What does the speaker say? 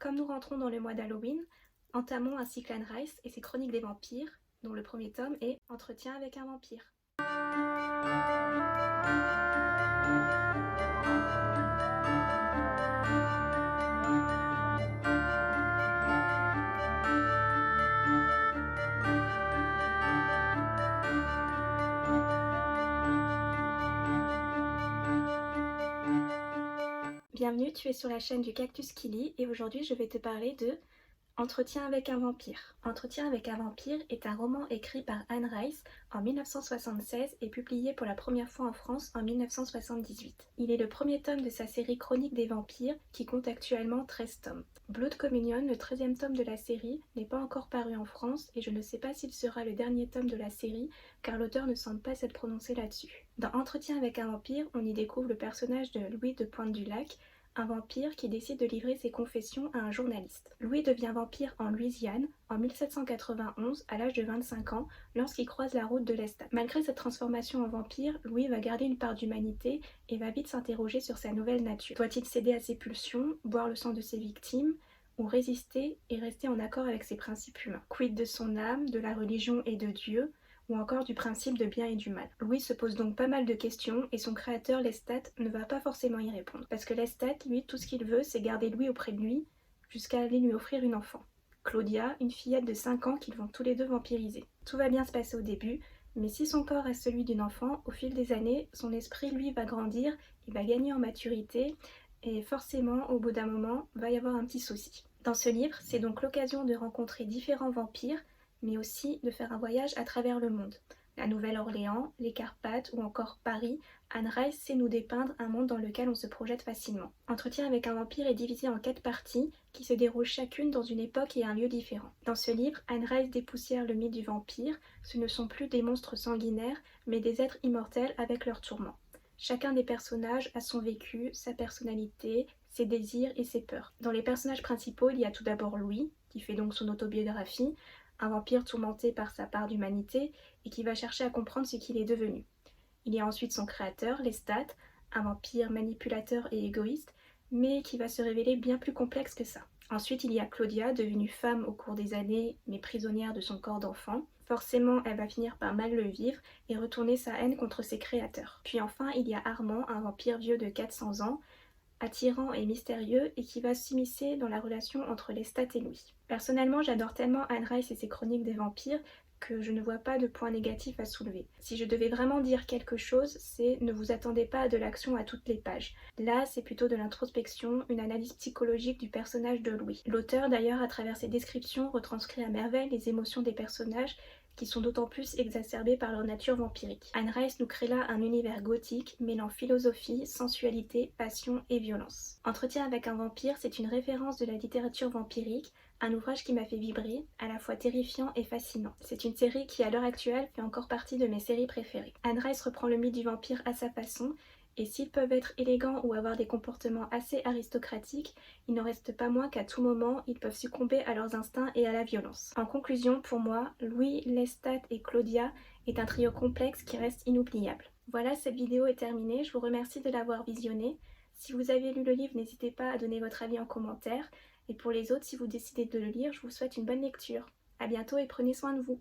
Comme nous rentrons dans le mois d'Halloween, entamons ainsi Anne Rice et ses chroniques des vampires, dont le premier tome est Entretien avec un vampire. Bienvenue, tu es sur la chaîne du Cactus qui lit et aujourd'hui je vais te parler de Entretien avec un vampire. Entretien avec un vampire est un roman écrit par Anne Rice en 1976 et publié pour la première fois en France en 1978. Il est le premier tome de sa série Chroniques des vampires qui compte actuellement 13 tomes. Blood Communion, le 13e tome de la série, n'est pas encore paru en France et je ne sais pas s'il sera le dernier tome de la série car l'auteur ne semble pas s'être prononcé là-dessus. Dans Entretien avec un vampire, on y découvre le personnage de Louis de Pointe-du-Lac, un vampire qui décide de livrer ses confessions à un journaliste. Louis devient vampire en Louisiane en 1791 à l'âge de 25 ans lorsqu'il croise la route de Lestat. Malgré cette transformation en vampire, Louis va garder une part d'humanité et va vite s'interroger sur sa nouvelle nature. Doit-il céder à ses pulsions, boire le sang de ses victimes ou résister et rester en accord avec ses principes humains? Quid de son âme, de la religion et de Dieu, ou encore du principe de bien et du mal. Louis se pose donc pas mal de questions et son créateur Lestat ne va pas forcément y répondre. Parce que Lestat, lui, tout ce qu'il veut, c'est garder Louis auprès de lui jusqu'à aller lui offrir une enfant. Claudia, une fillette de 5 ans qu'ils vont tous les deux vampiriser. Tout va bien se passer au début, mais si son corps reste celui d'une enfant, au fil des années, son esprit, lui, va grandir, il va gagner en maturité et forcément, au bout d'un moment, va y avoir un petit souci. Dans ce livre, c'est donc l'occasion de rencontrer différents vampires mais aussi de faire un voyage à travers le monde. La Nouvelle-Orléans, les Carpates ou encore Paris, Anne Rice sait nous dépeindre un monde dans lequel on se projette facilement. Entretien avec un vampire est divisé en 4 parties qui se déroulent chacune dans une époque et un lieu différent. Dans ce livre, Anne Rice dépoussière le mythe du vampire. Ce ne sont plus des monstres sanguinaires, mais des êtres immortels avec leurs tourments. Chacun des personnages a son vécu, sa personnalité, ses désirs et ses peurs. Dans les personnages principaux, il y a tout d'abord Louis, qui fait donc son autobiographie, un vampire tourmenté par sa part d'humanité et qui va chercher à comprendre ce qu'il est devenu. Il y a ensuite son créateur, Lestat, un vampire manipulateur et égoïste, mais qui va se révéler bien plus complexe que ça. Ensuite, il y a Claudia, devenue femme au cours des années, mais prisonnière de son corps d'enfant. Forcément, elle va finir par mal le vivre et retourner sa haine contre ses créateurs. Puis enfin, il y a Armand, un vampire vieux de 400 ans, attirant et mystérieux et qui va s'immiscer dans la relation entre Lestat et Louis. Personnellement, j'adore tellement Anne Rice et ses chroniques des vampires que je ne vois pas de point négatif à soulever. Si je devais vraiment dire quelque chose, c'est ne vous attendez pas à de l'action à toutes les pages. Là, c'est plutôt de l'introspection, une analyse psychologique du personnage de Louis. L'auteur, d'ailleurs, à travers ses descriptions, retranscrit à merveille les émotions des personnages qui sont d'autant plus exacerbées par leur nature vampirique. Anne Rice nous crée là un univers gothique mêlant philosophie, sensualité, passion et violence. Entretien avec un vampire, c'est une référence de la littérature vampirique, un ouvrage qui m'a fait vibrer, à la fois terrifiant et fascinant. C'est une série qui, à l'heure actuelle, fait encore partie de mes séries préférées. Anne Rice reprend le mythe du vampire à sa façon, et s'ils peuvent être élégants ou avoir des comportements assez aristocratiques, il n'en reste pas moins qu'à tout moment, ils peuvent succomber à leurs instincts et à la violence. En conclusion, pour moi, Louis, Lestat et Claudia est un trio complexe qui reste inoubliable. Voilà, cette vidéo est terminée, je vous remercie de l'avoir visionnée. Si vous avez lu le livre, n'hésitez pas à donner votre avis en commentaire. Et pour les autres, si vous décidez de le lire, je vous souhaite une bonne lecture. À bientôt et prenez soin de vous.